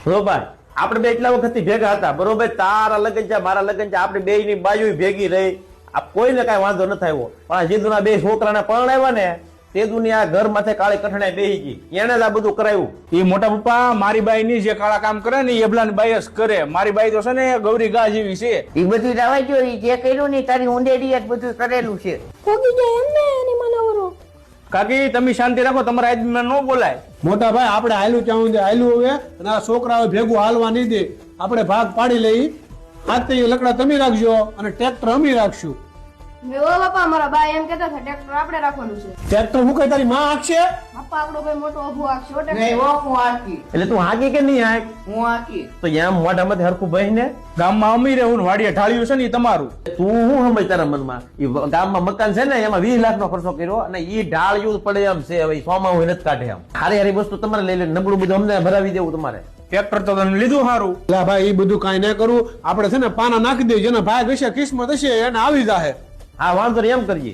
ભાઈ આપણે બે એટલા વખતથી ભેગા હતા બરોબર, તારા લગ્ન છે મારા લગ્ન છે, આપણે બે ની બાજુ ભેગી રહી, આ કોઈને કઈ વાંધો ન આવ્યો. પણ આ જીદુના બે છોકરાને પરણાવ્યા ને તે દુનિયા ઘર માથે કાળી કઠણે બેહી ગઈ, એને જ આ બધું કરાવ્યું. એ મોટા પપ્પા મારી બાઈ ની જે કાળા કામ કરે ને એ એબલાની બાઈ જ કરે. મારી બાઈ તો છે ને ગૌરી ગા જેવી છે. એ બધું રવાઈ ગયો, ઈ જે કર્યું ને તારી ઊંડેડી જ બધું કરેલું છે. પોગી જાય એમ ને એની મનાવરો. કાકી તમે શાંતિ રાખો, તમારા આદમી ન બોલાય. મોટા ભાઈ આપણે હાલ્યું ત્યાં હાલ્યું હવે, અને આ છોકરાઓ ભેગું હાલવા નહીં દે. આપણે ભાગ પાડી લઈ. આજ તો એ લકડા તમે રાખજો અને ટ્રેક્ટર અમે રાખશું. ઓ બાપા મારા બા એમ કહેતા હતા ટ્રેક્ટર આપણે રાખવાનું છે. ટ્રેક્ટર હું કઈ તારી માં આંકશે? બાપા આપણો ભાઈ મોટો અભો આખશે હો નહીં ટ્રેક્ટર. હો, હું આકી, એટલે તું હાકી કે નહીં હાક? હું આકી. તો એમ મોઢામાંથી હરખું બહી ને ગામમાં અમી રહેવું વાડીએ ઠાળ્યું છે ને એ તમારું. તું શું સમજ તારા મનમાં? ઈ ગામમાં મકાન છે ને એમાં 20 લાખ નો ખર્ચો કર્યો અને ઈ ઢાળિયું પડે એમ છે. હવે સોમાં હું નથી કાઢે એમ. હારી હારી વસ્તુ તમારે લઈ લે, નબળું બધું અમને ભરાવી દેવું તમારે. ટ્રેક્ટર તો તમે લીધું સારું. લા ભાઈ એ બધું કાંઈ ના કરવું. આપણે છે ને પાના નાખી દઈએ, જેના ભાગ હશે કિસ્મત હશે એને આવી જાહે. હા વાંધો નહીં, એમ કરીએ.